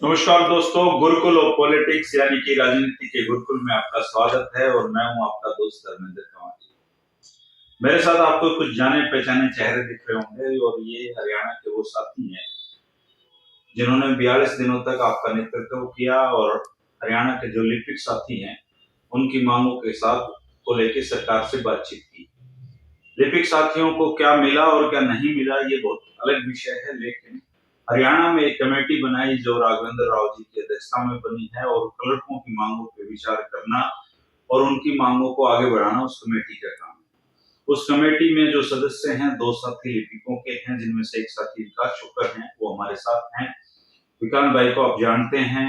नमस्कार दोस्तों, Gurukul of politics यानी कि राजनीति के गुरुकुल में आपका स्वागत है और मैं हूं आपका दोस्त धर्मेंद्र कंवारी। मेरे साथ आपको कुछ जाने पहचाने चेहरे दिख रहे होंगे और ये हरियाणा के वो साथी हैं जिन्होंने 42 दिनों तक आपका नेतृत्व किया और हरियाणा के जो लिपिक साथी हैं उनकी मांगों के साथ को लेकर सरकार से बातचीत की। लिपिक साथियों को क्या मिला और क्या नहीं मिला ये बहुत अलग विषय है, लेकिन हरियाणा में एक कमेटी बनाई जो राघवेंद्र राव जी की अध्यक्षता में बनी है और क्लर्कों की मांगों पर विचार करना और उनकी मांगों को आगे बढ़ाना उस कमेटी का काम है। उस कमेटी में जो सदस्य हैं, दो साथी लिपिकों के हैं, जिनमें से एक साथी विकास शुक्र हैं, वो हमारे साथ हैं। विकास भाई को आप जानते हैं,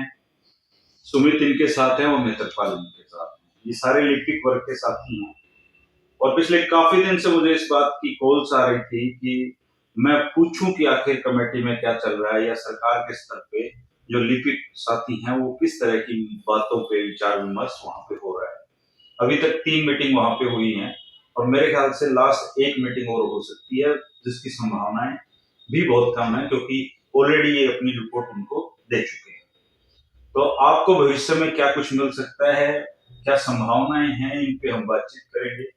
सुमित इनके साथ है और नेत्रपाल इनके साथ है। ये सारे लिपिक वर्ग के साथी हैं और पिछले काफी दिन से मुझे इस बात की कॉल्स आ रही थी कि मैं पूछूं कि आखिर कमेटी में क्या चल रहा है या सरकार के स्तर पे जो लिपिक साथी हैं वो किस तरह की बातों पे विचार विमर्श वहां पे हो रहा है। अभी तक 3 मीटिंग वहां पे हुई हैं और मेरे ख्याल से लास्ट एक मीटिंग और हो सकती है, जिसकी संभावनाएं भी बहुत कम है क्योंकि ऑलरेडी ये अपनी रिपोर्ट उनको दे चुके हैं। तो आपको भविष्य में क्या कुछ मिल सकता है, क्या संभावनाएं हैं, इन पे हम बातचीत करेंगे।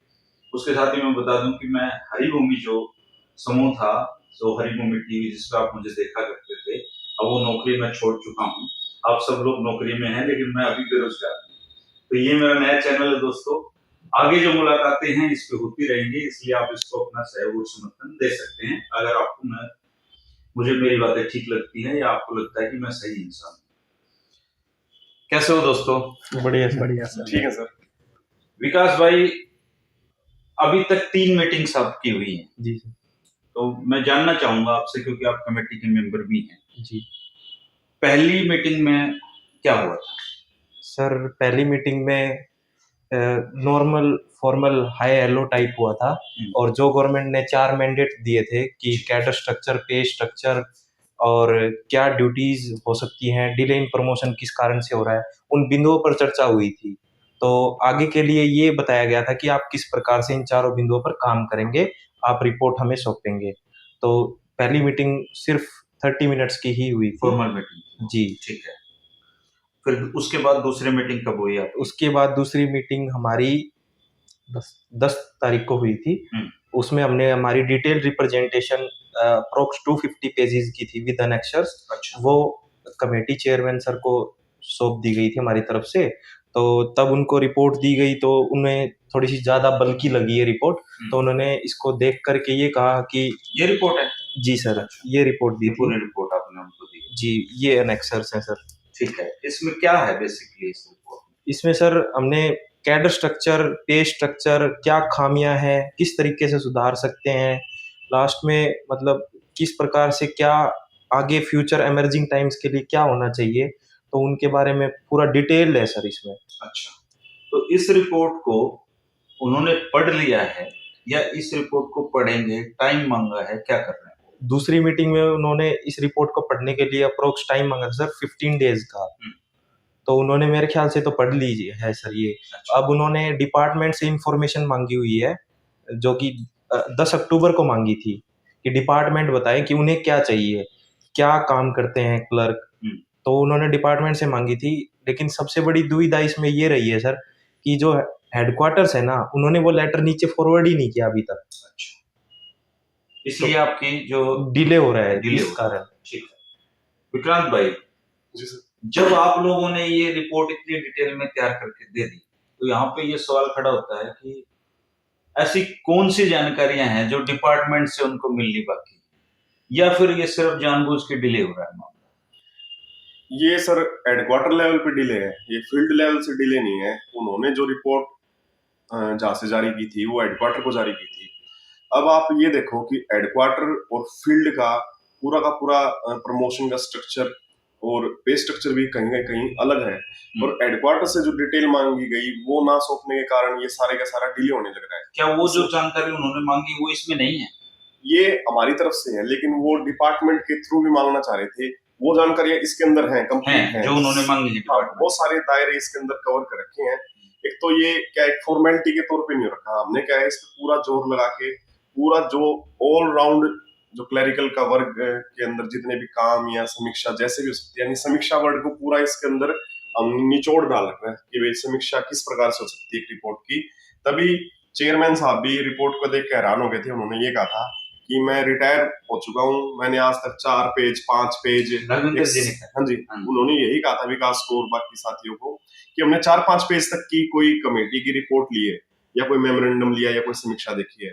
उसके साथ ही मैं बता दूं कि मैं हरिभूमि जो समूह था, जो हरिभूमि टीवी जिस पर आप मुझे देखा करते थे, अब वो नौकरी मैं छोड़ चुका हूँ। आप सब लोग नौकरी में हैं, लेकिन मैं अभी बेरोजगार हूँ। तो ये मेरा नया चैनल है दोस्तों। आगे जो मुलाकातें हैं इस पे होती रहेंगी, इसलिए आप इसको अपना सहयोग और समर्थन दे सकते हैं अगर आपको मुझे मेरी बातें ठीक लगती हैं या आपको लगता है कि मैं सही इंसान हूँ। कैसे हो दोस्तों? बढ़िया सर। ठीक है सर। विकास भाई, अभी तक 3 मीटिंग्स आपकी हुई हैं जी सर। तो मैं जानना चाहूंगा आपसे, क्योंकि आप कमेटी के मेंबर भी हैं। जी पहली मीटिंग में क्या हुआ था? सर, पहली मीटिंग में normal formal hi hello type हुआ था और जो गवर्नमेंट ने 4 मैंडेट दिए थे कि कैडर स्ट्रक्चर, पे स्ट्रक्चर और क्या ड्यूटीज हो सकती हैं, डिले इन प्रमोशन किस कारण से हो रहा है, उन बिंदुओं पर चर्चा हुई थी। तो आगे के लिए ये बताया गया था कि आप किस प्रकार से इन चारों बिंदुओं पर काम करेंगे, आप रिपोर्ट हमें सौंपेंगे। तो पहली मीटिंग सिर्फ 30 मिनट्स की ही हुई थी। Formal meeting? जी ठीक है। फिर उसके बाद दूसरी मीटिंग कब हुई आपकी? उसके बाद दूसरी मीटिंग हमारी 10 तारीख को हुई थी। उसमें हमने हमारी डिटेल रिप्रेजेंटेशन अप्रोक्स 250 पेजेस की थी विद एनेक्सर्स। अच्छा। वो कमेटी चेयरमैन सर को सौंप दी गई थी हमारी तरफ से। तो तब उनको रिपोर्ट दी गई तो उन्हें थोड़ी सी ज्यादा बल्कि लगी ये रिपोर्ट। तो उन्होंने इसको देख करके ये कहा कि ये रिपोर्ट है? जी सर। अच्छा। ये रिपोर्ट दी थी। पूरी रिपोर्ट आपने उनको दी? जी, ये एनेक्सर्स है सर। ठीक है। इसमें क्या है बेसिकली इस रिपोर्ट? इसमें सर हमने कैडर स्ट्रक्चर, पे स्ट्रक्चर, क्या खामियां हैं, किस तरीके से सुधार सकते हैं, लास्ट में मतलब किस प्रकार से क्या आगे फ्यूचर इमर्जिंग टाइम्स के लिए क्या होना चाहिए, तो उनके बारे में पूरा डिटेल है सर इसमें। अच्छा, तो इस रिपोर्ट को उन्होंने पढ़ लिया है या इस रिपोर्ट को पढ़ेंगे, टाइम मांगा है, क्या कर रहे हैं? दूसरी मीटिंग में उन्होंने इस रिपोर्ट को पढ़ने के लिए अप्रोक्स टाइम मांगा सर 15 डेज का। तो उन्होंने मेरे ख्याल से तो पढ़ लीजिए है सर ये। अच्छा। अब उन्होंने डिपार्टमेंट से इंफॉर्मेशन मांगी हुई है जो कि 10 अक्टूबर को मांगी थी कि डिपार्टमेंट बताए कि उन्हें क्या चाहिए, क्या काम करते हैं क्लर्क। तो उन्होंने डिपार्टमेंट से मांगी थी, लेकिन सबसे बड़ी दुविधा इसमें ये रही है सर कि जो हेडक्वार्टर्स है ना, उन्होंने वो लेटर नीचे फॉरवर्ड ही नहीं किया अभी तक। अच्छा, इसलिए आपकी जो डिले हो रहा है इस कारण। ठीक है। विक्रांत भाई जी सर। जब आप लोगों ने ये रिपोर्ट इतनी डिटेल में तैयार करके दे दी तो यहाँ पे ये सवाल खड़ा होता है कि ऐसी कौन सी जानकारियां हैं जो डिपार्टमेंट से उनको मिलनी बाकी है या फिर ये सिर्फ जानबूझ के डिले हो रहा है मामला? ये सर हेडक्वार्टर लेवल पे डिले है, ये फील्ड लेवल से डिले नहीं है। उन्होंने जो रिपोर्ट जहाँ से जारी की थी वो हेडक्वार्टर को जारी की थी। अब आप ये देखो कि हेडक्वार्टर और फील्ड का पूरा प्रमोशन का स्ट्रक्चर और पे स्ट्रक्चर भी कहीं ना कहीं अलग है। और हेडक्वार्टर से जो डिटेल मांगी गई वो ना सौंपने के कारण ये सारे का सारा डिले होने लग रहा है। क्या वो जो जानकारी उन्होंने मांगी वो इसमें नहीं है? ये हमारी तरफ से है, लेकिन वो डिपार्टमेंट के थ्रू भी मांगना चाह रहे थे। वो जानकारियां इसके अंदर हैं, कंप्लीट हैं, जो उन्होंने मांगी है। बहुत सारे दायरे इसके अंदर कवर कर रखे हैं। एक तो ये क्या एक फॉर्मेलिटी के तौर पे नहीं रखा हमने, क्या है इस पे पूरा जोर लगा के पूरा जो ऑल राउंड जो क्लरिकल का वर्ग के अंदर जितने भी काम या समीक्षा जैसे भी हो सकती है, यानी समीक्षा वर्ग को पूरा इसके अंदर हम निचोड़ डाल रहे हैं कि भाई समीक्षा किस प्रकार से हो सकती है एक रिपोर्ट की। तभी चेयरमैन साहब भी रिपोर्ट को देख के हैरान हो गए थे। उन्होंने ये कहा था कि मैं रिटायर हो चुका हूँ, मैंने आज तक 4 पेज 5 पेज राघवेंद्र जी ने कहा। हाँ जी, उन्होंने यही कहा था विकास को और बाकी साथियों को कि हमने 4-5 पेज तक की कोई कमेटी की रिपोर्ट ली है या कोई मेमोरेंडम लिया या कोई समीक्षा देखी है।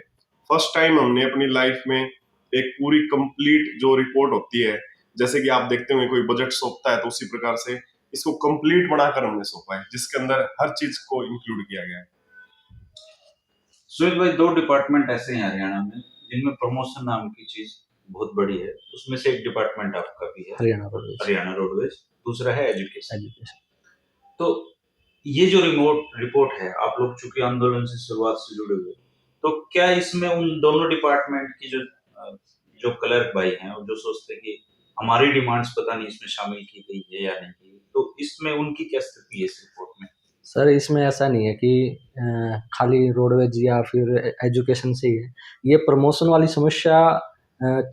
फर्स्ट टाइम हमने अपनी लाइफ में एक पूरी कंप्लीट जो रिपोर्ट होती है, जैसे कि आप देखते होंगे कोई बजट सौंपता है तो उसी प्रकार से इसको कंप्लीट बनाकर हमने सौंपा है, जिसके अंदर हर चीज को इंक्लूड किया गया है। सुहेल भाई, 2 डिपार्टमेंट ऐसे हैं हरियाणा में जिनमें प्रमोशन नाम की चीज बहुत बड़ी है। उसमें से एक डिपार्टमेंट आपका भी है, हरियाणा रोडवेज, दूसरा है एजुकेशन। तो ये जो रिपोर्ट है, आप लोग चूंकि आंदोलन से शुरुआत से जुड़े हुए, तो क्या इसमें उन दोनों डिपार्टमेंट की जो क्लर्क भाई हैं और जो सोचते हैं कि हमारी डिमांड्स पता नहीं इसमें शामिल की गई है या नहीं की, तो इसमें उनकी क्या स्थिति है इस रिपोर्ट में? सर इसमें ऐसा नहीं है कि खाली रोडवेज या फिर एजुकेशन से ही है। ये प्रमोशन वाली समस्या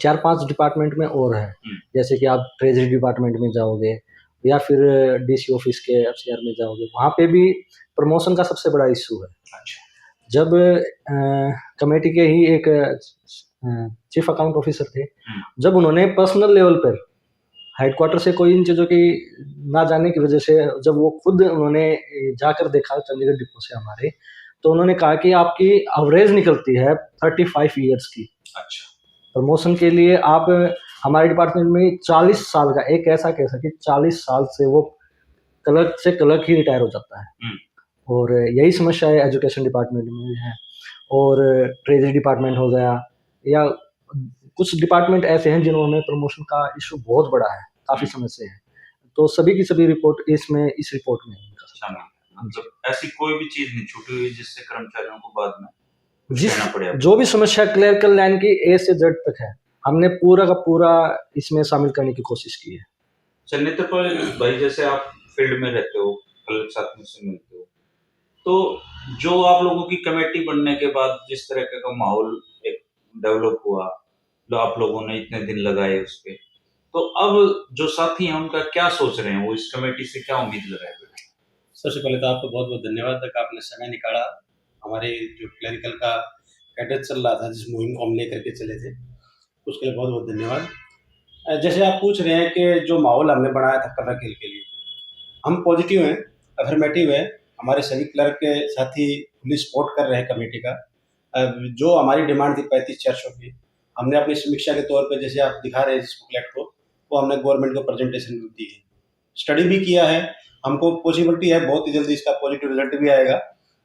4-5 डिपार्टमेंट में और है। जैसे कि आप ट्रेजरी डिपार्टमेंट में जाओगे या फिर डीसी ऑफिस के एफसीआर में जाओगे, वहाँ पे भी प्रमोशन का सबसे बड़ा इशू है। अच्छा। जब कमेटी के ही एक चीफ अकाउंट ऑफिसर थे, जब उन्होंने पर्सनल लेवल पर हेडक्वार्टर से कोई इन चीज़ों की ना जाने की वजह से जब वो खुद उन्होंने जाकर देखा चंडीगढ़ डिपो से हमारे, तो उन्होंने कहा कि आपकी एवरेज निकलती है 35 ईयर्स की। अच्छा। प्रमोशन के लिए आप हमारे डिपार्टमेंट में 40 साल का एक ऐसा कह सकते 40 साल से वो क्लर्क ही रिटायर हो जाता है। और यही समस्या है एजुकेशन डिपार्टमेंट में भी है, और ट्रेजरी डिपार्टमेंट हो गया, या कुछ डिपार्टमेंट ऐसे हैं जिन्होंने प्रमोशन का इशू बहुत बड़ा है, काफी समय से है। तो सभी की सभी रिपोर्ट इस रिपोर्ट में मतलब ऐसी कोई भी चीज नहीं छूटी हुई जिससे कर्मचारियों को बाद में कहना पड़े। जो भी समस्या क्लरिकल लाइन की ए से जेड तक है, हमने पूरा का पूरा इसमें शामिल करने की कोशिश की है। चलिए भाई, जैसे आप फील्ड में रहते हो, क्लर्क साथियों से मिलते हो, तो जो आप लोगों की कमेटी बनने के बाद जिस तरह का माहौल एक डेवलप हुआ, जो आप लोगों ने इतने दिन लगाए उस पे, तो अब जो साथी हैं उनका क्या सोच रहे हैं, वो इस कमेटी से क्या उम्मीद लगाए हुए हैं? सबसे पहले तो आपको बहुत बहुत धन्यवाद कि आपने समय निकाला। हमारे जो क्लरिकल का कैडर चल रहा था, जिस मुहिम को हम लेकर के चले थे, उसके लिए बहुत बहुत धन्यवाद। जैसे आप पूछ रहे हैं कि जो माहौल हमने बनाया था क्लर्क के लिए, हम पॉजिटिव हैं, अफर्मेटिव है। हमारे सभी क्लर्क के साथी फुली सपोर्ट कर रहे हैं कमेटी का। जो हमारी डिमांड थी 35-400 की, हमने अपनी समीक्षा के तौर पे, जैसे आप दिखा रहे हैं जिस बुकलेट को, वो हमने गवर्नमेंट को प्रेजेंटेशन दी है, स्टडी भी किया है। हमको पॉसिबिलिटी है बहुत ही जल्दी इसका पॉजिटिव रिजल्ट भी आएगा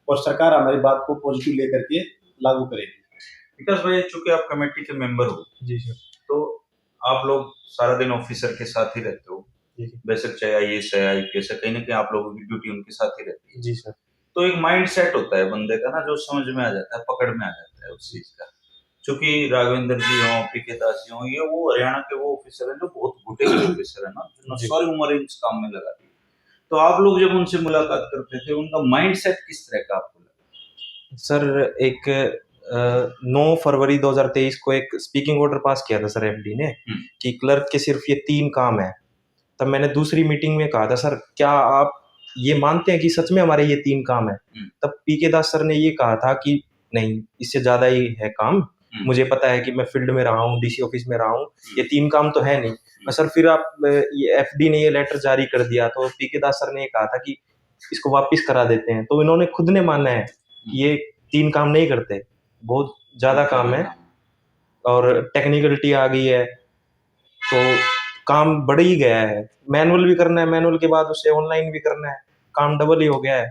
और सरकार हमारी बात को पॉजिटिव लेकर के लागू करेगी। विकास भाई, चूंकि आप कमेटी के मेंबर हो जी सर, तो आप लोग सारा दिन ऑफिसर के साथ ही रहते हो, बेशक चाहे आईएएस है, आईपीएस है, कहीं ना कहीं आप लोगों की ड्यूटी उनके साथ ही रहती है। जी सर। तो एक माइंड सेट होता है बंदे का ना, जो समझ में आ जाता है, पकड़ में आ जाता है उस चीज का। चूंकि राघवेंद्र जी हो, पीके दास जी हो, ये वो हरियाणा के वो ऑफिसर हैं जो बहुत घुटे हुए ऑफिसर है ना, जिन्होंने सारी उम्र इस काम में लगा दी। तो आप लोग जब उनसे मुलाकात करते थे, उनका माइंड सेट किस तरह का आपको लगा? सर, एक 9 फरवरी 2023 को एक स्पीकिंग ऑर्डर पास किया था सर एफडी ने कि क्लर्क के सिर्फ ये 3 काम है। तब मैंने दूसरी मीटिंग में कहा था, सर क्या आप ये मानते हैं कि सच में हमारे ये 3 काम है? तब पीके दास सर ने ये कहा था कि नहीं, इससे ज्यादा ही है काम, मुझे पता है कि मैं फील्ड में रहा हूँ, डीसी ऑफिस में रहा हूँ, ये 3 काम तो है नहीं। सर फिर आप ये एफडी ने ये लेटर जारी कर दिया, तो पीके दास सर ने ये कहा था कि इसको वापस करा देते हैं। तो इन्होंने खुद ने माना है कि ये 3 काम नहीं करते, बहुत ज्यादा काम है और टेक्निकलिटी आ गई है, तो काम बढ़ ही गया है। मैनुअल भी करना है, मैनुअल के बाद उसे ऑनलाइन भी करना है, काम डबल ही हो गया है।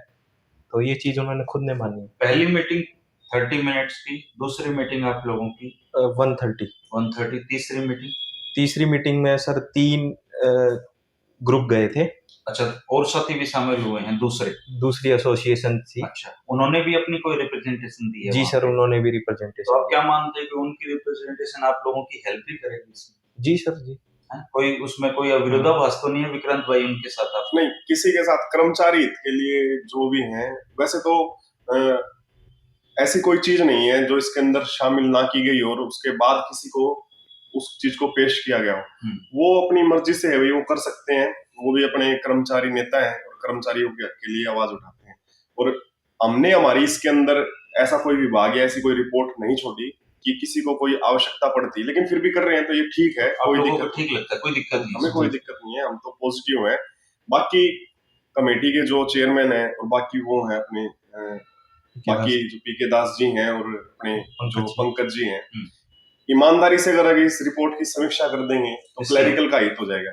तो ये चीज उन्होंने खुद ने मानी। पहली मीटिंग 30 मिनट्स की, दूसरी मीटिंग आप लोगों की 130, तीसरी मीटिंग में सर 3 ग्रुप गए थे। अच्छा, और साथी भी शामिल हुए हैं दूसरी एसोसिएशन थी। अच्छा, उन्होंने भी अपनी कोई रिप्रेजेंटेशन दी है? जी सर, उन्होंने भी रिप्रेजेंटेशन। तो आप क्या मानते हैं कि उनकी रिप्रेजेंटेशन आप लोगों की हेल्प भी करेगी इसमें? जी सर, जी। कोई उसमें कोई विरोधाभास तो नहीं है विक्रांत भाई उनके साथ? आप नहीं, किसी के साथ कर्मचारी हित के लिए जो भी हैं, वैसे तो ऐसी कोई चीज नहीं है जो इसके अंदर शामिल ना की गई और उसके बाद किसी को उस चीज को पेश किया गया हो, वो अपनी मर्जी से है भाई, वो कर सकते हैं। वो भी अपने कर्मचारी नेता हैं और कर्मचारियों के लिए आवाज उठाते हैं। और हमने हमारी इसके अंदर ऐसा कोई विभाग या ऐसी कोई रिपोर्ट नहीं छोड़ी कि किसी को कोई आवश्यकता पड़ती, लेकिन फिर भी कर रहे हैं तो ये ठीक है, आप कोई लोगों को दिक्कत ठीक लगता है, कोई दिक्कत नहीं हमें कोई दिक्कत नहीं है, हम तो पॉजिटिव हैं। बाकी कमेटी के जो चेयरमैन हैं और बाकी वो हैं अपने बाकी जो पीके दास जी हैं और अपने जो पंकज जी हैं, ईमानदारी से अगर इस रिपोर्ट की समीक्षा कर देंगे तो क्लैरिकल का हित हो जाएगा।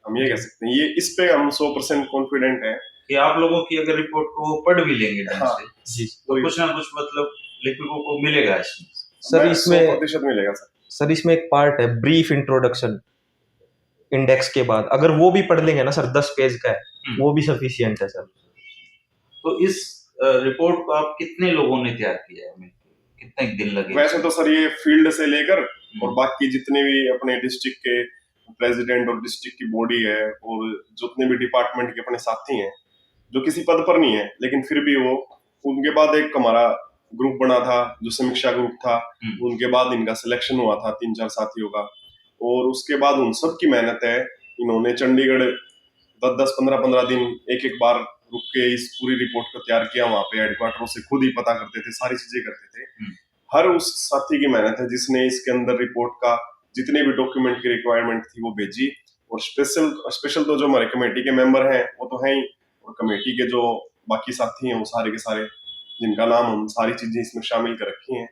हम ये कह सकते हैं, ये इस पे हम 100% कॉन्फिडेंट है कि आप लोगों की अगर रिपोर्ट को वो पढ़ भी लेंगे ढंग हाँ, से तो कुछ ना कुछ मतलब लिपिकों को मिलेगा इसमें। सर इसमें 100% मिलेगा सर इसमें एक पार्ट है ब्रीफ इंट्रोडक्शन इंडेक्स के बाद, अगर वो भी पढ़ लेंगे ना सर, 10 पेज का है, वो भी सफिशिएंट है सर। तो इस रिपोर्ट को आप कितने लोगों ने तैयार किया है, कितने दिन लगे? वैसे तो सर ये फील्ड से लेकर और बाकी जितने भी अपने डिस्ट्रिक्ट के प्रेसिडेंट और डिस्ट्रिक्ट की बॉडी है और जितने भी डिपार्टमेंट के अपने साथी हैं जो किसी पद पर नहीं है लेकिन फिर भी वो, उनके बाद एक हमारा ग्रुप बना था जो समीक्षा ग्रुप था, उनके बाद इनका सिलेक्शन हुआ था 3-4 साथियों का, और उसके बाद उन सब की मेहनत है। इन्होंने चंडीगढ़ 10-10, 15-15 दिन एक बार रुक के इस पूरी रिपोर्ट को तैयार किया, वहां पे हेडक्वार्टरों से खुद ही पता करते थे, सारी चीजें करते थे। हर उस साथी की मेहनत है जिसने इसके अंदर रिपोर्ट का जितने भी डॉक्यूमेंट की रिक्वायरमेंट थी वो भेजी। और स्पेशल तो जो हमारे कमेटी के मेंबर हैं वो तो हैं ही, और कमेटी के जो बाकी साथी हैं वो सारे के सारे, जिनका नाम हम सारी चीजें इसमें शामिल कर रखी हैं।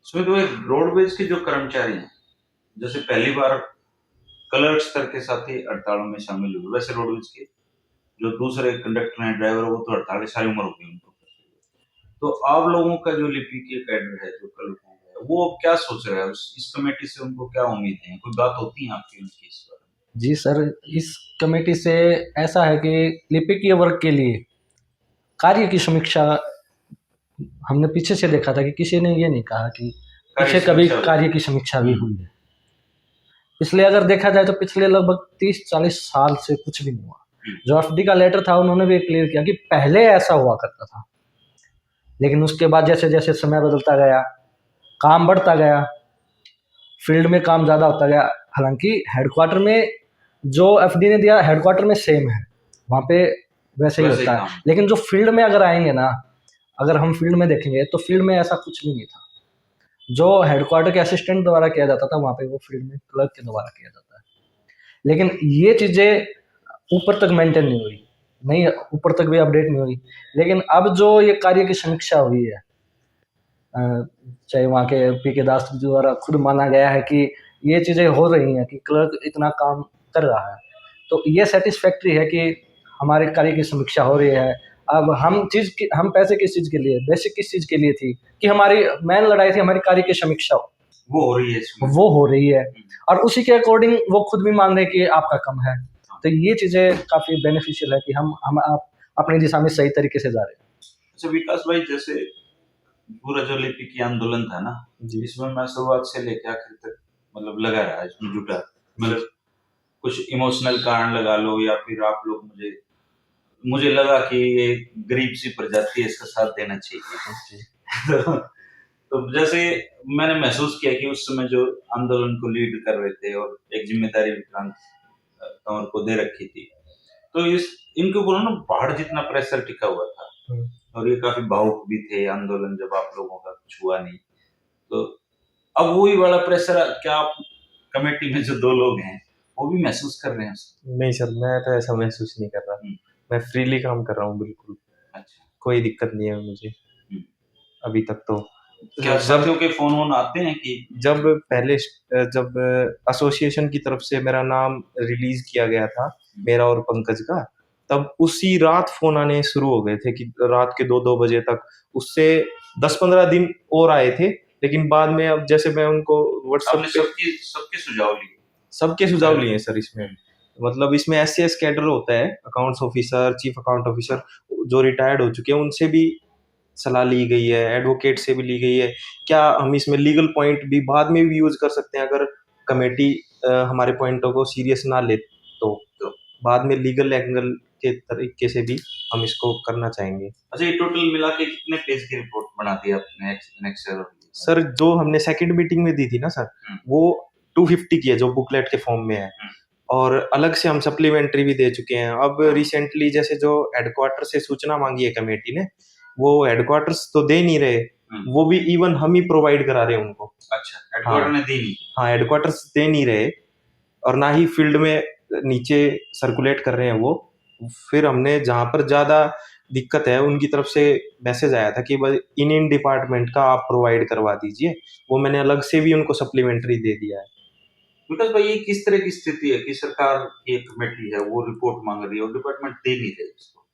तो रोडवेज के जो कर्मचारी हैं, जैसे पहली बार क्लर्क स्तर के साथी हड़तालों में शामिल हुए, वैसे रोडवेज के जो दूसरे कंडक्टर हैं, ड्राइवर, वो तो हड़ताल सारी उम्र हो गई उनको। तो आप लोगों का जो लिपिकीय कैडर है, जो क्लर्क है, वो क्या सोच रहा है? इस कमेटी से उनको क्या उम्मीद है? कोई बात होती है आपकी उनकी इस बारे में? जी सर, इस कमेटी से ऐसा है कि लिपिकीय वर्ग के लिए कार्य की समीक्षा हमने पीछे से देखा था कि किसी ने ये नहीं कहा कि पीछे कभी कार्य की समीक्षा भी हुई है। इसलिए अगर देखा जाए तो पिछले लगभग 30-40 साल से कुछ भी नहीं हुआ। जो एफडी का लेटर था उन्होंने भी क्लियर किया कि पहले ऐसा हुआ करता था, लेकिन उसके बाद जैसे जैसे समय बदलता गया, काम बढ़ता गया, फील्ड में काम ज़्यादा होता गया। हालांकि हेडक्वार्टर में जो एफडी ने दिया हेडक्वार्टर में सेम है, वहाँ पे वैसे ही होता है, लेकिन जो फील्ड में अगर आएंगे ना, अगर हम फील्ड में देखेंगे तो फील्ड में ऐसा कुछ भी नहीं था। जो हेडक्वार्टर के असिस्टेंट द्वारा किया जाता था वहाँ पे वो फील्ड में क्लर्क के द्वारा किया जाता है। लेकिन ये चीज़ें ऊपर तक मेंटेन नहीं हुई, नहीं ऊपर तक भी अपडेट नहीं हुई। लेकिन अब जो ये कार्य की समीक्षा हुई है, चाहे वहाँ के पीके दास द्वारा खुद माना गया है कि ये चीज़ें हो रही हैं कि क्लर्क इतना काम कर रहा है, तो ये सेटिस्फैक्ट्री है कि हमारे कार्य की समीक्षा हो रही है। अब हम पैसे किस चीज़ के लिए, बेसिक किस चीज़ के लिए थी कि हमारी मेन लड़ाई थी हमारी कार्य की समीक्षा वो हो रही है इसमें। वो हो रही है, और उसी के अकॉर्डिंग वो खुद भी मान रहे हैं कि आपका कम है। तो ये चीज़ें काफ़ी बेनिफिशियल है कि हम अपनी दिशा में सही तरीके से जा रहे हैं। अच्छा विकास भाई, जैसे पूरा जो लिपिकीय आंदोलन था ना, इसमें मैं शुरुआत से लेकर आखिर तक मतलब लगा रहा, इसमें जुटा, मतलब कुछ इमोशनल कारण लगा लो या फिर आप लोग मुझे लगा कि ये गरीब सी प्रजाति है, इसका साथ देना चाहिए। तो जैसे मैंने महसूस किया कि उस समय जो आंदोलन को लीड कर रहे थे और एक जिम्मेदारी विक्रांत कंवर को दे रखी थी, तो इनके ऊपर ना पहाड़ जितना प्रेशर टिका हुआ था, और ये काफी भावुक भी थे आंदोलन, जब आप लोगों का कुछ हुआ नहीं। तो अब वही वाला प्रेशर क्या आप कमेटी में जो 2 लोग हैं वो भी महसूस कर रहे हैं? नहीं सर, मैं तो ऐसा महसूस नहीं कर रहा, मैं फ्रीली काम कर रहा हूँ बिल्कुल। अच्छा, कोई दिक्कत नहीं है मुझे अभी तक। तो क्या साथियों के फोन आते हैं कि जब एसोसिएशन की तरफ से मेरा नाम रिलीज किया गया था, मेरा और पंकज का, तब उसी रात फोन आने शुरू हो गए थे कि रात के 2-2 बजे तक। उससे 10-15 दिन और आए थे, लेकिन बाद में अब जैसे मैं उनको व्हाट्सएप पे सबके सुझाव लिए सर। इसमें मतलब इसमें SCS कैडर होता है, accounts officer, chief account officer जो रिटायर्ड हो चुके हैं, उनसे भी सलाह ली गई है, एडवोकेट से भी ली गई है। क्या हम इसमें लीगल पॉइंट भी बाद में भी यूज कर सकते हैं, अगर कमेटी हमारे पॉइंटों को सीरियस ना ले तो बाद में लीगल एंगल के तरीके से भी हम इसको करना चाहेंगे। अच्छा, ये टोटल मिला के कितने पेज की रिपोर्ट बना दी आपने नेक्स्ट ईयर? सर जो हमने सेकंड मीटिंग में दी थी ना सर, वो 250 की है जो बुकलेट के फॉर्म में है, और अलग से हम सप्लीमेंट्री भी दे चुके हैं। अब रिसेंटली जैसे जो हेडक्वार्टर से सूचना मांगी है कमेटी ने, वो हेडक्वार्टर्स तो दे नहीं रहे, वो भी इवन हम ही प्रोवाइड करा रहे हैं उनको। अच्छा, हेडक्वार्टर ने दी नहीं? हाँ, हेडक्वार्टर्स दे नहीं रहे, और ना ही फील्ड में नीचे सर्कुलेट कर रहे हैं वो। फिर हमने जहाँ पर ज्यादा दिक्कत है उनकी तरफ से मैसेज आया था कि भाई इन डिपार्टमेंट का आप प्रोवाइड करवा दीजिए, वो मैंने अलग से भी उनको सप्लीमेंट्री दे दिया है। विकास भाई, ये किस तरह की स्थिति है कि सरकार की एक कमेटी है, वो रिपोर्ट मांग रही है और डिपार्टमेंट दे नहीं रहे उसको?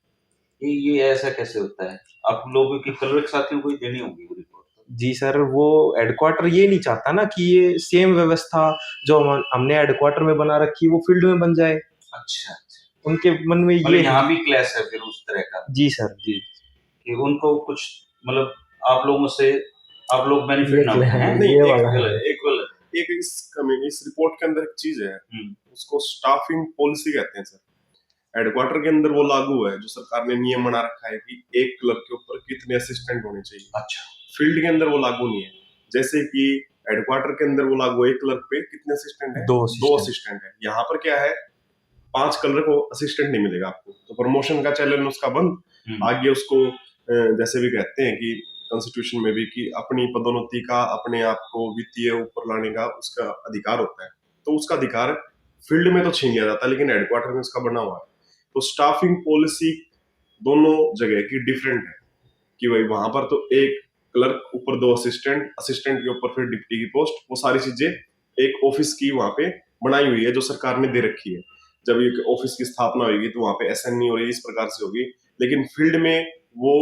ये ऐसा कैसे होता है? आप लोगों के कलर साथियों को ही देनी होगी वो रिपोर्ट। जी सर, वो हेडक्वार्टर ये नहीं चाहता ना कि ये सेम व्यवस्था जो हमने हेडक्वार्टर में बना रखी वो फील्ड में बन जाए। अच्छा, उनके मन में ये यहाँ भी क्लैश है फिर उस तरह का? जी सर, जी, कि उनको कुछ मतलब आप लोगों से आप लोग बेनिफिट ना उठाएं। नहीं, ये एक वाला है। गलत एक इस रिपोर्ट के अंदर एक चीज है, उसको स्टाफिंग पॉलिसी कहते हैं सर। हेडक्वार्टर के अंदर वो लागू है, जो सरकार ने नियम बना रखा है कि एक क्लर्क के ऊपर कितने असिस्टेंट होने चाहिए। अच्छा, फील्ड के अंदर वो लागू नहीं है। जैसे कि हेडक्वार्टर के अंदर वो लागू है, एक क्लर्क पे कितने असिस्टेंट है? 2 असिस्टेंट है। यहाँ पर क्या है, 5 क्लर्क को असिस्टेंट नहीं मिलेगा आपको, तो प्रमोशन का चैलेंज उसका बंद। आगे उसको जैसे भी कहते हैं कि कॉन्स्टिट्यूशन में भी कि अपनी पदोन्नति का, अपने आप को वित्तीय ऊपर लाने का उसका अधिकार होता है, तो उसका अधिकार फील्ड में तो छीन लिया जाता है, लेकिन हेडक्वार्टर में उसका बना हुआ है। तो स्टाफिंग पॉलिसी दोनों जगह की डिफरेंट है कि भाई वहां पर तो एक क्लर्क ऊपर 2 असिस्टेंट, असिस्टेंट के ऊपर फिर डिप्टी की पोस्ट, वो सारी चीजें एक ऑफिस की वहां पे बनाई हुई है जो सरकार ने दे रखी है। जब एक ऑफिस की स्थापना होगी तो वहां पे एसएनई और इस प्रकार से होगी, लेकिन फील्ड में वो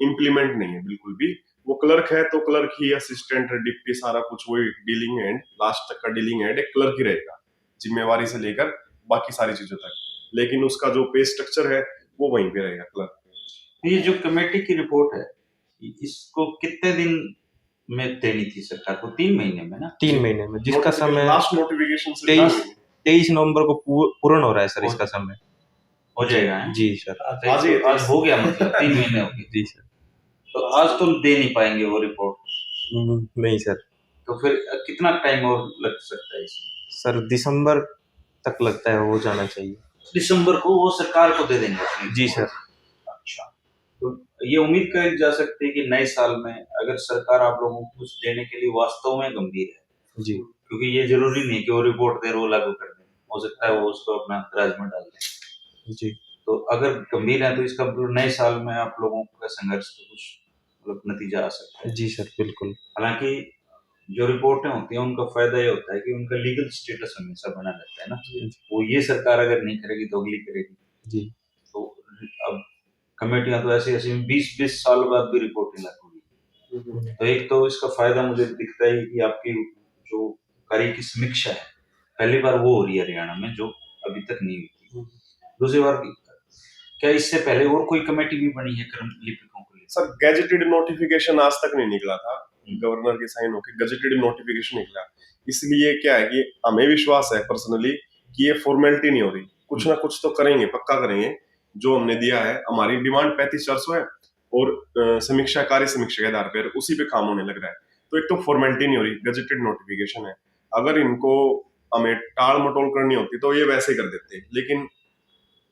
इम्प्लीमेंट नहीं है बिल्कुल भी। वो क्लर्क है तो क्लर्क ही, असिस्टेंट, डिप्टी, सारा कुछ वही डीलिंग हैंड, लास्ट तक का डीलिंग हैंड एक क्लर्क ही रहेगा, जिम्मेवारी से लेकर बाकी सारी चीजों तक। लेकिन उसका जो पे स्ट्रक्चर है वो वहीं पे रहेगा क्लर्क। ये जो कमेटी की रिपोर्ट है, इसको कितने दिन में देनी थी सरकार को? 3 महीने में ना? 3 महीने में, जिसका समय लास्ट नोटिफिकेशन से 23 नवंबर को पूर्ण हो रहा है सर इसका समय। हो जाएगा है? जी सर, आज हो गया, मतलब 3 महीने हो गए। जी सर। तो आज तुम दे नहीं पाएंगे वो रिपोर्ट? नहीं सर। तो फिर कितना टाइम और लग सकता है इसमें? सर दिसंबर तक लगता है हो जाना चाहिए। दिसंबर को वो सरकार को दे देंगे? जी सर। अच्छा, तो ये उम्मीद करी जा सकती है कि नए साल में अगर सरकार आप लोगों को कुछ देने के लिए वास्तव में गंभीर है, जी, क्योंकि ये जरूरी नहीं कि वो रिपोर्ट दे वो लागू कर दें, हो सकता है वो उसको अपना दराज में डाल दें। जी, तो अगर गंभीर है तो इसका नए साल में आप लोगों का संघर्ष तो कुछ मतलब नतीजा आ सकता है। जी सर, बिल्कुल। हालांकि जो रिपोर्टें होती हैं उनका फायदा ये होता है कि उनका लीगल स्टेटस हमेशा बना रहता है ना। वो ये सरकार अगर नहीं करेगी तो अगली करेगी। जी। तो अब कमेटियां तो ऐसी ऐसी 20-20 साल बाद भी रिपोर्टिंग लगूंगी। तो एक तो इसका फायदा मुझे दिखता है कि आपकी जो कार्य की समीक्षा है पहली बार वो हो रही है हरियाणा में, जो अभी तक नहीं हुई थी। दूसरी बार, क्या इससे पहले और कोई कमेटी भी बनी है कर्म लिपिकों को लेकर? सर गैजेटेड नोटिफिकेशन आज तक नहीं निकला था, गवर्नर के साइन होकर गजेटेड नोटिफिकेशन निकला। इसलिए क्या है कि हमें विश्वास है पर्सनली कि ये फॉर्मेलिटी नहीं हो रही, कुछ ना कुछ तो करेंगे, पक्का करेंगे। जो हमने दिया है, हमारी डिमांड 35,400 है और समीक्षा, कार्य समीक्षा के आधार पर उसी पे काम होने लग रहा है। तो एक तो फॉर्मेलिटी नहीं हो रही, गजेटेड नोटिफिकेशन है। अगर इनको हमें टाल मटोल करनी होती तो ये वैसे कर देते, लेकिन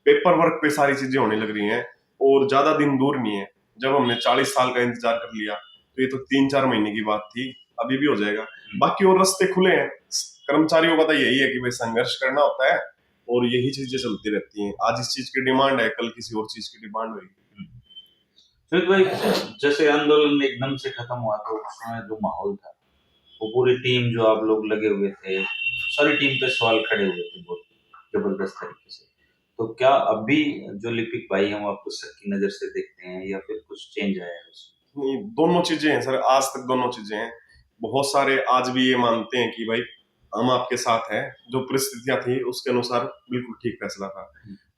पेपर वर्क पे सारी चीजें होने लग रही हैं और ज्यादा दिन दूर नहीं है। जब हमने 40 साल का इंतजार कर लिया तो ये तो 3-4 महीने की बात थी, अभी भी हो जाएगा। बाकी और रास्ते खुले हैं। कर्मचारियों का तो यही है कि भाई संघर्ष करना होता है और यही चीजें चलती रहती हैं। आज इस चीज की डिमांड है, कल किसी और चीज की डिमांड होगी। तो भाई, जैसे आंदोलन एकदम से खत्म हुआ तो उस समय जो माहौल था, वो पूरी टीम जो आप लोग लगे हुए थे, सारी टीम पे सवाल खड़े हुए थे बहुत जबरदस्त तरीके से। तो क्या अभी जो लिपिक भाई हैं वो आपको शक की नजर से देखते हैं या फिर कुछ चेंज आया है उसमें? नहीं, दोनों चीजें हैं सर, आज तक दोनों चीजें हैं। बहुत सारे आज भी ये मानते हैं कि भाई हम आपके साथ हैं, जो परिस्थितियां थी उसके अनुसार बिल्कुल ठीक फैसला था।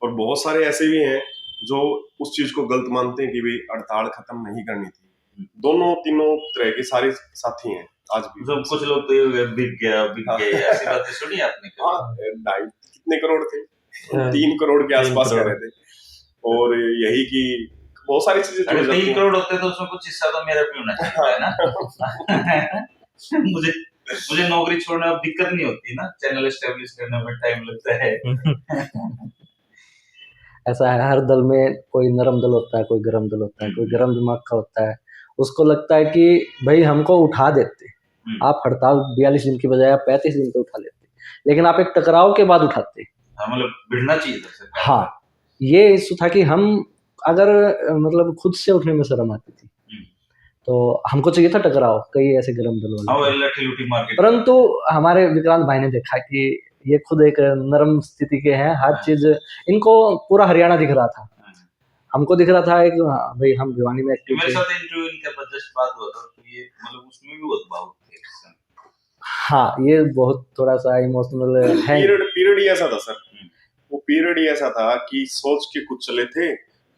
और बहुत सारे ऐसे भी हैं जो उस चीज को गलत मानते हैं कि भाई हड़ताल खत्म नहीं करनी थी। दोनों तीनों तरह के सारे साथी हैं आज भी। मतलब कुछ लोग तो ये बिक गया ऐसी बातें सुनी आपने? हाँ, कितने करोड़ थे? 3 करोड़ के आसपास कह रहे थे। और यही कि बहुत सारी चीजें जुड़ अगर जाती 3 हैं। करोड़ होते तो उसमें कुछ हिस्सा तो मेरा भी होना चाहिए है ना। मुझे नौकरी छोड़ने में अब दिक्कत नहीं होती ना, चैनल एस्टेब्लिश करने में टाइम लगता है। ऐसा है, हर दल में कोई नरम दल होता है, कोई गरम दल होता है, कोई गरम दिमाग का होता है। उसको लगता है कि भाई हमको उठा देते, आप हड़ताल 42 दिन की बजाय आप 35 दिन पे उठा लेते, लेकिन आप एक टकराव के बाद उठाते। हाँ, मतलब भिड़ना चाहिए था सरकार हाँ, ये इशू था कि हम अगर मतलब खुद से उठने में शर्म आती थी, तो हमको चाहिए था टकराव, कई ऐसे गरम दल हाँ, वाले। वो लठी-लुठी मार के परंतु हमारे विक्रांत भाई ने देखा कि ये खुद एक नरम स्थिति के हैं, हर चीज इनको पूरा हरियाणा दिख रहा था, हमको दिख रहा था एक भाई हम भिवानी में ये एक्टिव मेरे थे। साथ इंटरव्यू इनका जस्ट बात हुआ था, तो ये मतलब उसमें भी बहुत भावुक थे इस समय। हाँ, ये बहुत थोड़ा सा इमोशनल है। पीरियड ही ऐसा था सर, वो पीरियड ही ऐसा था कि सोच के कुछ चले थे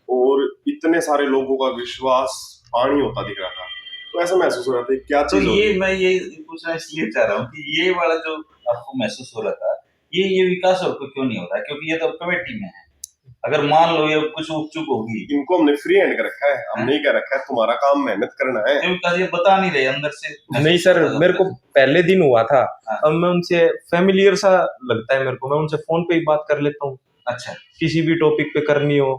और इतने सारे लोगों का विश्वास पानी होता दिख रहा था, तो ऐसा महसूस हो रहा था क्या तो चीज होगी। ये मैं ये पूछना इसलिए चाह रहा हूँ कि ये वाला जो आपको महसूस हो रहा था, ये विकास आपको क्यों नहीं हो रहा है? क्योंकि ये तो कमेटी में है। अगर मान लो ये कुछ चूक होगी, इनको हमने फ्री हैंड कर रखा है, हमने ही कह रखा है तुम्हारा काम मेहनत करना है। क्योंकि ये बता नहीं रहे अंदर से। नहीं सर, मेरे को पहले दिन हुआ था, हाँ। अब मैं उनसे फैमिलियर सा लगता है मेरे को, मैं उनसे फोन पे ही बात कर लेता हूँ, अच्छा, किसी भी टॉपिक पे करनी हो,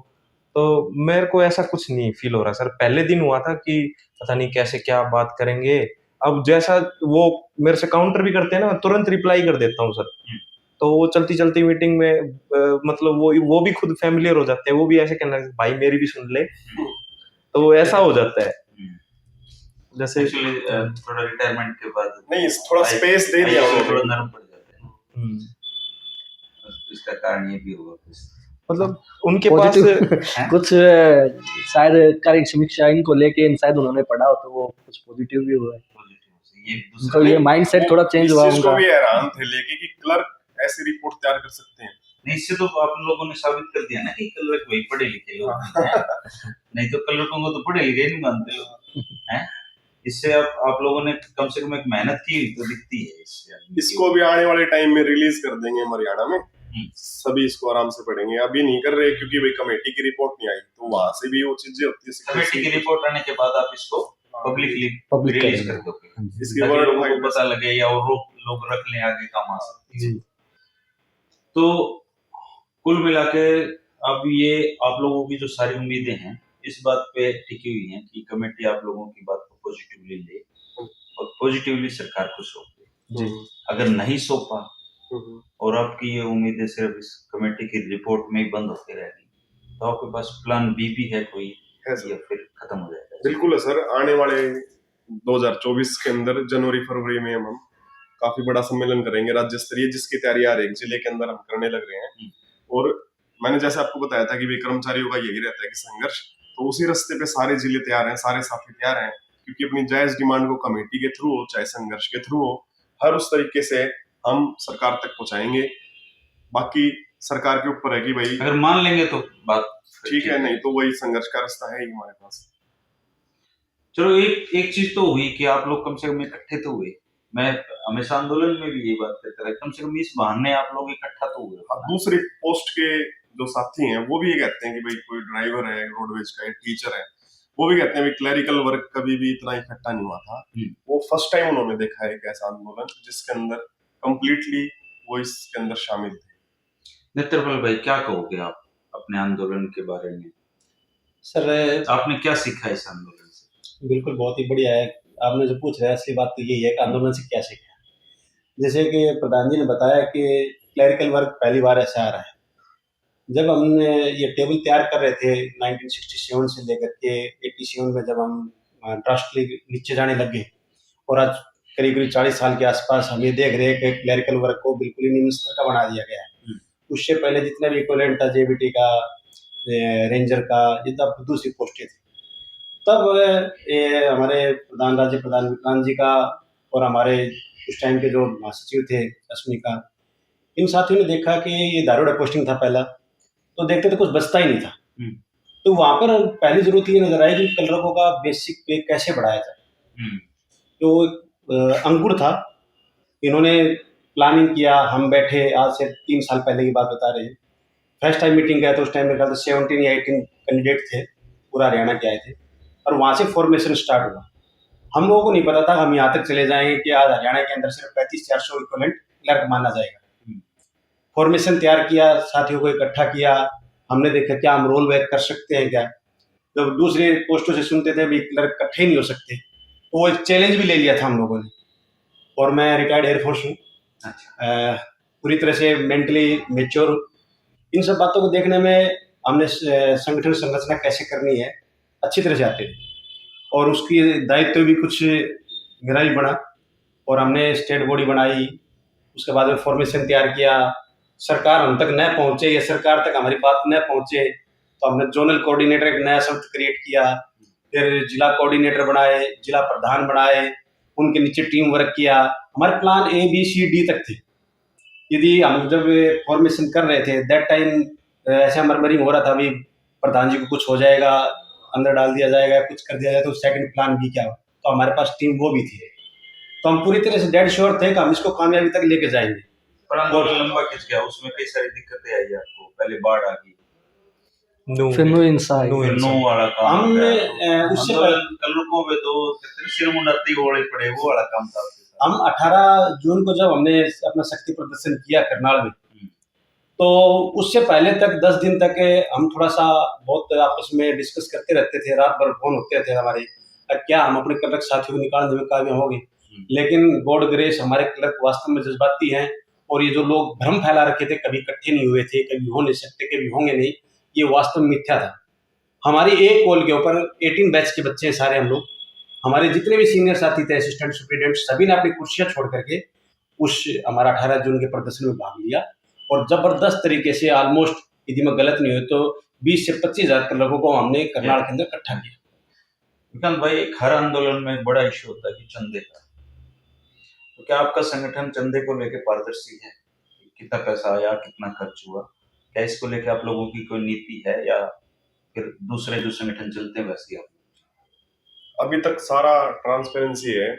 तो मेरे को ऐसा कुछ नहीं फील हो रहा सर। पहले दिन हुआ था कि पता नहीं कैसे क्या बात करेंगे, अब जैसा वो मेरे से काउंटर भी करते हैं ना, मैं तुरंत रिप्लाई कर देता हूँ सर। तो वो चलती चलती मीटिंग में मतलब वो भी खुद फैमिलियर हो जाते हैं, वो भी ऐसे कहने लगते भाई मेरी भी सुन ले, तो वो ऐसा हो जाता है। जैसे एक्चुअली थोड़ा रिटायरमेंट के बाद नहीं, थोड़ा स्पेस दे दिया थोड़ा उन्होंने। नरम पड़ जाते हैं, इसका कारण ये भी होगा कुछ। मतलब उनके पास पॉजिटिव कुछ शायद कार्य समीक्षा इनको लेके शायद उन्होंने पढ़ा हो, तो वो कुछ पॉजिटिव भी हुआ है, ये उनको ये माइंडसेट थोड़ा चेंज हुआ इस चीज को उनका। भी हैरान थे लेके कि क्लर्क ऐसी रिपोर्ट तैयार कर सकते हैं। नहीं, इससे तो आप लोगों ने साबित कर दिया ना कि क्लर्क वही पढ़े लिखे लोग हैं। नहीं तो क्लर्कों को तो पढ़े लिखे नहीं मानते लोग हैं। इससे आप लोगों ने कम से कम एक मेहनत की तो दिखती है इससे। इसको भी आने वाले टाइम में रिलीज कर देंगे हरियाणा में, सभी इसको आराम से पढ़ेंगे। अभी नहीं कर रहे क्योंकि भाई कमेटी की रिपोर्ट नहीं आई, तो वहां से भी वो चीजें होती है। कमेटी की रिपोर्ट आने के बाद आप इसको पब्लिकली पब्लिक रिलीज कर दोगे, इसकी ताकि वर्ड लोगों को पता लगे या और लोग रख लें आगे काम आ सकती है। तो कुल मिला के अब ये आप लोगों की जो सारी उम्मीदें हैं इस बात पे टिकी हुई हैं कि कमेटी आप लोगों की बात को पॉजिटिवली ले और पॉजिटिवली सरकार को सौंपे। अगर नहीं सौंपा और आपकी ये उम्मीदें सिर्फ इस कमेटी की रिपोर्ट में ही बंद होती रहेगी, तो आपके पास प्लान बी भी है कोई, या फिर खत्म हो जाएगा? बिल्कुल है सर, आने वाले 2024 के अंदर जनवरी फरवरी में हम काफी बड़ा सम्मेलन करेंगे राज्य स्तरीय, जिसकी तैयारी हर एक जिले के अंदर हम करने लग रहे हैं। और मैंने जैसे आपको बताया था कि वे कर्मचारियों का यही रहता है कि संघर्ष, तो उसी रास्ते पे सारे जिले तैयार हैं, सारे साथी तैयार हैं, क्योंकि अपनी जायज डिमांड को कमेटी के थ्रू हो चाहे संघर्ष के थ्रू हो, हर उस तरीके से हम सरकार तक पहुंचाएंगे। बाकी सरकार के ऊपर है कि भाई अगर मान लेंगे तो बात ठीक है, नहीं तो वही संघर्ष का रास्ता है ही हमारे पास। चलो एक चीज तो हुई कि आप लोग कम से कम इकट्ठे तो हुए। मैं हमेशा आंदोलन में भी ये बात करता रहा, कम से कम इस बहाने आप लोग इकट्ठा तो हुए। अब दूसरी पोस्ट के जो साथी हैं वो भी ये कहते हैं कि भाई कोई ड्राइवर है रोडवेज का, टीचर है, वो भी कहते हैं भाई क्लरिकल वर्क कभी भी इतना इकट्ठा नहीं हुआ था। वो फर्स्ट टाइम उन्होंने देखा है एक ऐसा आंदोलन जिसके अंदर कंप्लीटली वो इसके अंदर शामिल थे। नेत्रपाल भाई, क्या कहोगे आप अपने आंदोलन के बारे में? सर आपने क्या सीखा इस आंदोलन से? बिल्कुल बहुत ही बढ़िया है। आपने जो पूछ रहे हैं असली बात तो यही है कि आंदोलन से क्या सीखा। जैसे कि प्रधान जी ने बताया कि क्लरिकल वर्क पहली बार ऐसा आ रहा है। जब हमने ये टेबल तैयार कर रहे थे 1967 से लेकर के 87 में, जब हम ड्रास्टिकली नीचे जाने लगे और आज करीब 40 साल के आसपास हम ये देख रहे हैं कि क्लरिकल वर्क को बिल्कुल ही निम्न स्तर का बना दिया गया है। उससे पहले जितना भी इक्विवेलेंट था जेबीटी का, रेंजर का, जितना दूसरी पोस्टें थी, तब ये हमारे राज्य प्रधान विक्रांत जी का और हमारे उस टाइम के जो महासचिव थे अश्विनी का, इन साथियों ने देखा कि ये दारोगा पोस्टिंग था पहला, तो देखते तो कुछ बचता ही नहीं था। तो वहां पर पहली जरूरत ये नजर आई कि क्लर्कों का बेसिक पे कैसे बढ़ाया जाए। तो अंकुर था, इन्होंने प्लानिंग किया, हम बैठे, आज से 3 साल पहले की बात बता रहे हैं, फर्स्ट टाइम मीटिंग गया तो उस टाइम मेरे ख्याल से 17 या 18 कैंडिडेट थे, पूरा हरियाणा के आए थे, और वहाँ से फॉर्मेशन स्टार्ट हुआ। हम लोगों को नहीं पता था हम यहाँ तक चले जाएंगे कि आज हरियाणा के अंदर सिर्फ 3500 इक्विवेलेंट क्लर्क माना जाएगा। फॉर्मेशन तैयार किया, साथियों को इकट्ठा किया, हमने देखा क्या हम रोल बैक कर सकते हैं क्या। जब दूसरे पोस्टों से सुनते थे भी क्लर्क इकट्ठे ही नहीं हो सकते, तो वो एक चैलेंज भी ले लिया था हम लोगों ने। और मैं रिटायर्ड एयरफोर्स हूँ, पूरी तरह से मेंटली मेच्योर हूँ। इन सब बातों को देखने में हमने संगठन संरचना कैसे करनी है अच्छी तरह से आते थे, और उसकी दायित्व भी कुछ मेरा भी बना, और हमने स्टेट बॉडी बनाई। उसके बाद में फॉर्मेशन तैयार किया। सरकार हम तक न पहुंचे या सरकार तक हमारी बात न पहुंचे तो हमने जोनल कोऑर्डिनेटर एक नया शब्द क्रिएट किया, फिर जिला कोऑर्डिनेटर बनाए, जिला प्रधान बनाए, उनके नीचे टीम वर्क किया। हमारे प्लान ABCD तक थे। यदि हम जब फॉर्मेशन कर रहे थे दैट टाइम ऐसा मरमरिंग हो रहा था, अभी प्रधान जी को कुछ हो जाएगा, अंदर डाल दिया जाएगा, कुछ कर दिया जाए, तो सेकंड प्लान भी क्या हो, तो हमारे पास टीम वो भी थी। तो हम पूरी तरह से डेड श्योर थे कि हम इसको कामयाबी तक लेके जाएंगे। पर आंदोलन लंबा खिंच गया, उसमें कई सारी दिक्कतें आई आपको। पहले बाढ़ आ गई, फिर नो इंसाफ, फिर नो वाला काम हो हमने गया। उससे आंदोलन कलरुकों में तो कितने सिरमुंडाती होड़े पड़े, वो वाला काम था आपके साथ। हम 18 जून को जब हमने अपना शक्ति प्रदर्शन किया करनाल में, तो उससे पहले तक 10 दिन तक हम थोड़ा सा बहुत आपस में डिस्कस करते रहते थे, रात भर फोन होते थे हमारे, क्या हम अपने क्लर्क साथियों को निकालने में कामयाब होंगे। लेकिन गॉड ग्रेस, हमारे क्लर्क वास्तव में जज्बाती हैं, और ये जो लोग भ्रम फैला रखे थे, कभी इकट्ठे नहीं हुए थे, कभी हो नहीं सकते, कभी होंगे नहीं, ये वास्तव में मिथ्या था। हमारी एक कॉल के ऊपर 18 बैच के बच्चे हैं सारे हम लोग, हमारे जितने भी सीनियर साथी थे, असिस्टेंट सुप्रीडेंट, सभी ने अपनी कुर्सियां छोड़ करके उस हमारा 18 जून के प्रदर्शन में भाग लिया, और जबरदस्त तरीके से ऑलमोस्ट, यदि मैं गलत नहीं हुई तो 20 से 25 हजार लोगों को हमने करनाल के अंदर इकट्ठा किया। विकांत भाई, एक हर आंदोलन में बड़ा इश्यू होता है कि चंदे का, तो क्या आपका संगठन चंदे को लेकर पारदर्शी है? कितना पैसा आया, कितना खर्च हुआ, क्या इसको लेकर आप लोगों की कोई नीति है, या फिर दूसरे जो संगठन चलते हैं वैसे आप? अभी तक सारा ट्रांसपेरेंसी है।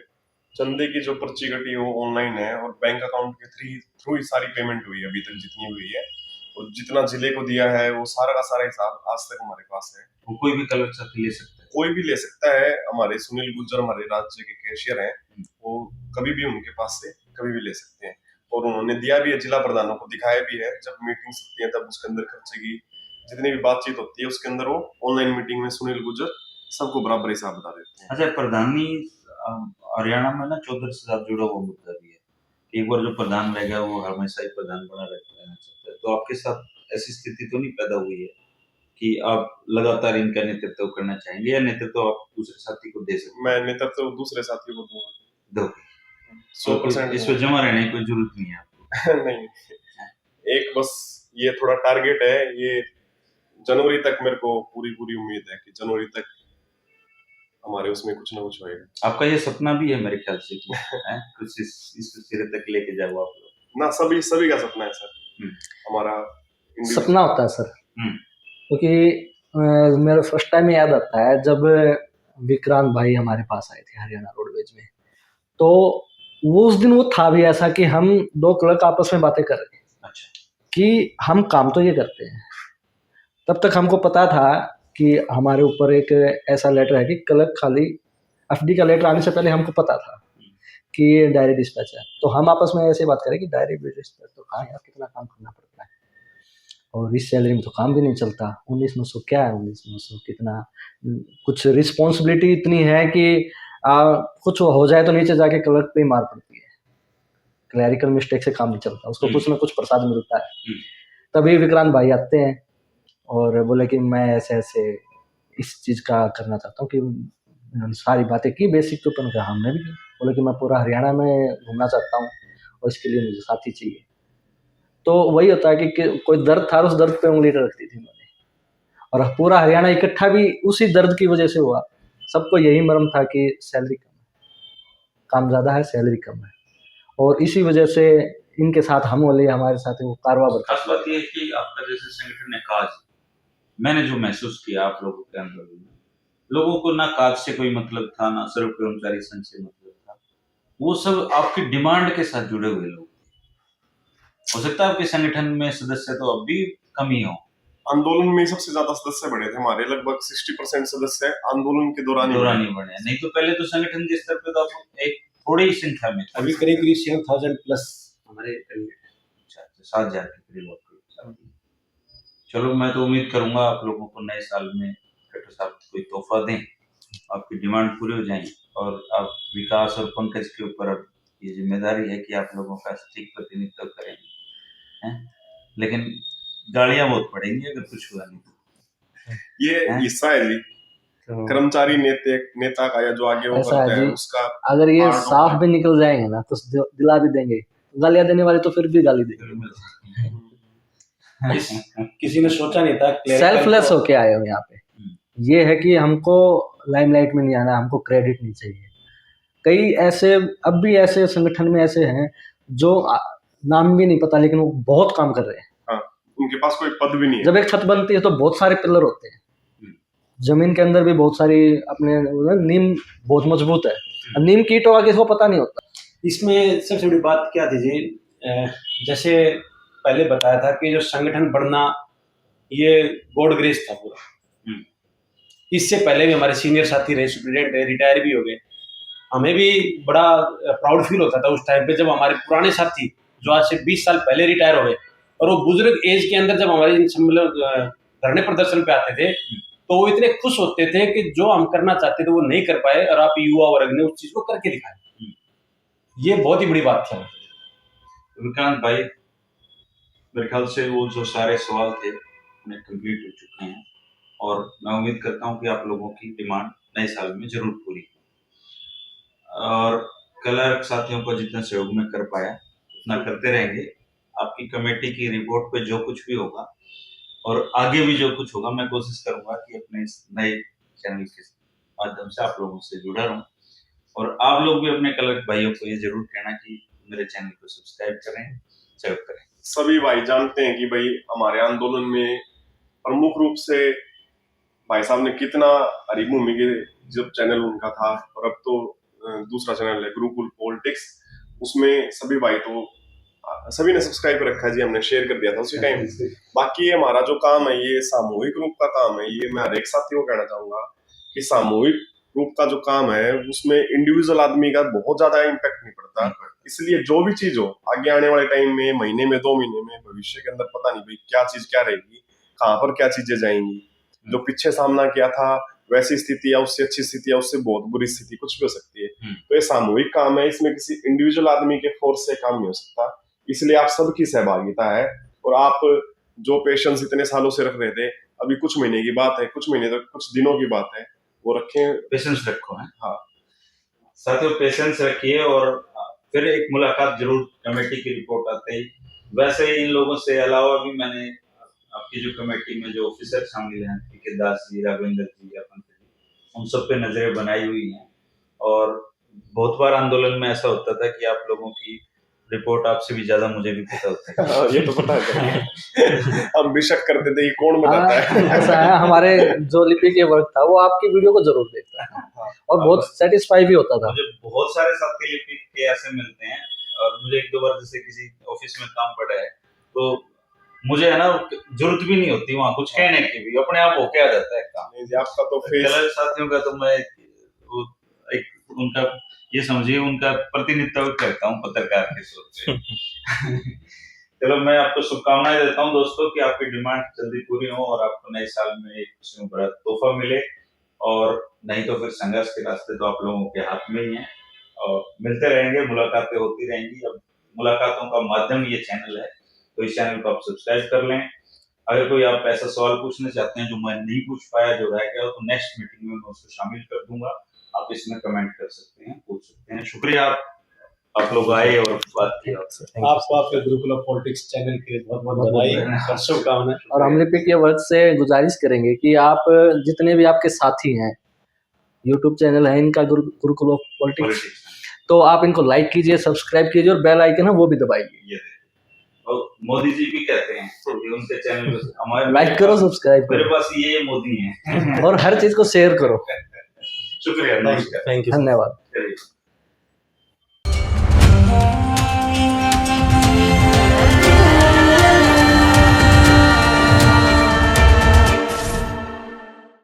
चंदे की जो पर्ची कटी वो ऑनलाइन है, और बैंक अकाउंट के थ्रू ही सारी पेमेंट हुई है अभी तक जितनी हुई है, और जितना जिले को दिया है वो सारा का सारा हिसाब आज तक हमारे पास है। वो कोई भी कलर साथी ले सकता है? कोई भी ले सकता है। हमारे सुनील गुर्जर हमारे राज्य के कैशियर हैं, वो कभी भी उनके पास से कभी भी ले सकते हैं, और उन्होंने दिया भी है, जिला प्रधानों को दिखाया भी है। जब मीटिंग्स होती है तब उसके अंदर खर्चे की जितनी भी बातचीत होती है उसके अंदर वो ऑनलाइन मीटिंग में सुनील गुर्जर सबको बराबर हिसाब बता देते हैं। अच्छा, प्रधानी हरियाणा में ना चौधरी से साथ जुड़ा हुआ मुद्दा भी है कि एक बार जो प्रधान रहेगा वो हमेशा ही प्रधान बना रहना चाहता है, तो आपके साथ ऐसी स्थिति तो नहीं पैदा हुई है कि आप लगातार इनका नेतृत्व करना चाहेंगे, या नेतृत्व आप दूसरे साथी को दे सकते? मैं नेतृत्व दूसरे साथियों को दूंगा। दो 100% इसमें जमा रहने की कोई जरूरत नहीं है आपको। नहीं, एक बस ये थोड़ा टारगेट है, ये जनवरी तक मेरे को पूरी उम्मीद है कि जनवरी तक हमारे उसमें कुछ ना कुछ होएगा। आपका ये सपना भी है मेरे ख्याल से कि कुछ इस सिरे तक लेके जाओ आप लोग ना। सभी का सपना है सर, हमारा सपना होता है सर, क्योंकि मेरा फर्स्ट टाइम याद आता है जब विक्रांत भाई हमारे पास आए थे हरियाणा रोडवेज में, तो वो उस दिन वो था भी ऐसा कि हम 2 क्लर्क आपस में बातें कर रहे हैं। अच्छा, कि हम काम तो ये करते हैं। तब तक हमको पता था कि हमारे ऊपर एक ऐसा लेटर है कि क्लर्क खाली FD का लेटर आने से पहले हमको पता था कि ये डायरी डिस्पैच है, तो हम आपस में ऐसे बात करें कि डायरी डिस्पैच तो कहाँ यार, कितना काम करना पड़ता है, और इस सैलरी में तो काम भी नहीं चलता। 19,900 क्या है, 19,900 कितना, कुछ रिस्पॉन्सिबिलिटी इतनी है कि कुछ हो जाए तो नीचे जाके क्लर्क पे ही मार पड़ती है, क्लैरिकल मिस्टेक से काम नहीं चलता, उसको कुछ ना कुछ प्रसाद मिलता है। तभी विक्रांत भाई आते हैं और बोले कि मैं ऐसे ऐसे इस चीज़ का करना चाहता हूँ, कि उन्होंने सारी बातें की बेसिक तो पर हमने भी की। बोले कि मैं पूरा हरियाणा में घूमना चाहता हूँ और इसके लिए मुझे साथी चाहिए। तो वही होता है कि कोई दर्द था, उस दर्द पे उंगली रखती थी मैंने, और पूरा हरियाणा इकट्ठा भी उसी दर्द की वजह से हुआ। सबको यही मर्म था कि सैलरी कम है, काम ज़्यादा है, सैलरी कम है, और इसी वजह से इनके साथ हम बोले हमारे साथ वो कारवा बढ़ता। खास बात यह है कि आपका जैसे संगठन ने काज, मैंने जो महसूस किया आप लोगों के अंदर, लोगों को ना काज से कोई मतलब था, ना सर्व कर्मचारी संघ से मतलब था, वो सब आपकी डिमांड के साथ जुड़े हुए लोग थे। हो सकता है आपके संगठन में सदस्य तो अब भी कमी हो? आंदोलन में सबसे ज्यादा सदस्य बढ़े थे हमारे, लगभग 60% सदस्य आंदोलन के दौरान ही दौरान बढ़े। ही बढ़े, नहीं तो पहले तो संगठन के स्तर पे तो आप एक थोड़ी ही संख्या में थे। अभी करीब करीब 7,000 प्लस हमारे कैंडिडेट। अच्छा, 7,000 के करीब आपके। चलो, मैं तो उम्मीद करूंगा आप लोगों को नए साल में डॉक्टर साहब कोई तोहफा दें, आपकी डिमांड पूरी हो जाए, और आप विकास और पंकज के ऊपर अब ये जिम्मेदारी है कि आप लोगों का सटीक प्रतिनिधित्व करेंगे, हैं? लेकिन गालियां बहुत पड़ेंगी अगर कुछ हुआ नहीं तो। ये हैं? हिस्सा है जी तो कर्मचारी नेता का, या जो आगे वो ऐसा है करता है जी, उसका। अगर ये पार्ट साफ होता भी निकल जाएंगे ना तो दिला भी देंगे, गालियां देने वाले तो फिर भी गाली देंगे। किसी ने सोचा नहीं था सेल्फलेस होके आए हो यहाँ पे। ये है कि हमको लाइमलाइट में नहीं आना, हमको क्रेडिट नहीं चाहिए। कई ऐसे, अब भी ऐसे संगठन में ऐसे हैं जो नाम भी नहीं पता लेकिन वो बहुत काम कर रहे हैं। हाँ, उनके पास कोई पद भी नहीं है। जब एक छत बनती है तो बहुत सारे पिलर होते हैं, जमीन के अंदर भी बहुत सारी अपने नींव बहुत मजबूत है, नीम की ईंटों का किसी को पता नहीं होता। इसमें सबसे बड़ी बात क्या थी जी, जैसे पहले बताया था कि जो संगठन बढ़ना ये गॉड ग्रेस था पूरा। इससे पहले भी हमारे सीनियर साथी रहे, सुप्रिटेंडेंट रहे, रिटायर भी हो गए। हमें भी बड़ा प्राउड फील होता था उस टाइम पे जब हमारे पुराने साथी जो आज से 20 साल पहले रिटायर हो गए और वो बुजुर्ग एज के अंदर जब हमारे धरने प्रदर्शन पे आते थे तो वो इतने खुश होते थे कि जो हम करना चाहते थे वो नहीं कर पाए और आप युवा वर्ग ने उस चीज को करके दिखाया। ये बहुत ही बड़ी बात थी। विक्रांत भाई, मेरे ख्याल से वो जो सारे सवाल थे उन्हें कंप्लीट हो चुके हैं, और मैं उम्मीद करता हूँ कि आप लोगों की डिमांड नए साल में जरूर पूरी हो, और क्लर्क साथियों को जितना सहयोग में कर पाया उतना करते रहेंगे। आपकी कमेटी की रिपोर्ट पे जो कुछ भी होगा और आगे भी जो कुछ होगा, मैं कोशिश करूंगा कि अपने इस नए चैनल के माध्यम से आप लोगों से जुड़ा रहूं, और आप लोग भी अपने क्लर्क भाइयों को ये जरूर कहना कि मेरे चैनल को सब्सक्राइब करें, सहयोग करें। सभी भाई जानते हैं कि भाई हमारे आंदोलन में प्रमुख रूप से भाई साहब ने कितना हरिभूमि के जब चैनल उनका था, और अब तो दूसरा चैनल है गुरुकुल पॉलिटिक्स, उसमें सभी भाई तो सभी ने सब्सक्राइब कर रखा है जी, हमने शेयर कर दिया था उसी टाइम। बाकी हमारा जो काम है ये सामूहिक रूप का काम है। ये मैं हर एक साथी को कहना चाहूंगा कि सामूहिक रूप का जो काम है उसमें इंडिविजुअल आदमी का बहुत ज्यादा इम्पैक्ट नहीं पड़ता। इसलिए जो भी चीज हो आगे आने वाले टाइम में, महीने में, 2 महीने में, भविष्य के अंदर पता नहीं भाई क्या चीज क्या रहेगी, कहाँ पर क्या चीजें जाएंगी। जो पीछे सामना किया था वैसी स्थिति या उससे अच्छी स्थिति या उससे बहुत बुरी स्थिति कुछ भी हो सकती है। तो ये सामूहिक काम है, इसमें किसी इंडिविजुअल आदमी के फोर्स से काम नहीं हो सकता। इसलिए आप सबकी सहभागिता है, और आप जो पेशेंस इतने सालों से रख रहे थे, अभी कुछ महीने की बात है, कुछ महीने तक, कुछ दिनों की बात है, वो रखें, पेशेंस रखो है। हाँ साथियों, पेशेंस रखिए, और फिर एक मुलाकात जरूर कमेटी की रिपोर्ट आते ही। वैसे इन लोगों से अलावा भी मैंने आपकी जो कमेटी में जो ऑफिसर शामिल हैं, पीके दास जी, राघवेंद्र जी, अपन जी, उन सब पे नजरें बनाई हुई हैं, और बहुत बार आंदोलन में ऐसा होता था कि आप लोगों की रिपोर्ट आपसे भी ज्यादा मुझे भी पता होता है। ये तो पता है। हम भी शक करते थे कि कौन बताता है। ऐसा है, हमारे जो लिपि के वर्क था वो आपकी वीडियो को जरूर देखता है और बहुत सेटिस्फाई भी होता था। मुझे बहुत सारे साथी लिपि के ऐसे मिलते हैं, और मुझे 1-2 बार जैसे किसी ऑफिस में काम पड़ा है तो मुझे है ना जरूरत भी नहीं होती वहाँ कुछ कहने की, भी अपने आप होके आ जाता है काम। आपका तो फेस, कलर साथियों का तो मैं एक उनका ये समझिए उनका प्रतिनिधित्व करता हूँ पत्रकार के तौर पे। चलो, मैं आपको शुभकामनाएं देता हूँ दोस्तों कि आपकी डिमांड जल्दी पूरी हो और आपको नए साल में एक खुशी में बड़ा तोहफा मिले, और नहीं तो फिर संघर्ष के रास्ते तो आप लोगों के हाथ में ही हैं, और मिलते रहेंगे, मुलाकातें होती रहेंगी। अब मुलाकातों का माध्यम ये चैनल है, तो इस चैनल को आप सब्सक्राइब कर लें। अगर कोई आप ऐसा सवाल पूछना चाहते हैं जो मैं नहीं पूछ पाया, जो रह गया, तो नेक्स्ट मीटिंग में मैं उसको शामिल कर दूंगा। आप इसमें कमेंट कर सकते हैं, पूछ सकते हैं। शुक्रिया आप लोग आए और बात की आपसे। आपको आपके गुरुकुल ऑफ पॉलिटिक्स चैनल के लिए बहुत बहुत बधाई और शुभकामनाएं। और हम लिपि के वर्क से गुजारिश करेंगे कि आप जितने भी आपके साथी हैं, यूट्यूब चैनल है इनका गुरुकुल ऑफ पॉलिटिक्स, तो आप इनको लाइक कीजिए, सब्सक्राइब कीजिए, और बेल आइकन है वो भी दबाइए। और मोदी जी भी कहते हैं कि उनके चैनल को हमारे लाइक करो, सब्सक्राइब मेरे करो, पास ये मोदी हैं। और हर चीज को शेयर करो। शुक्रिया, नमस्कार, थैंक यू। धन्यवाद। चलिए।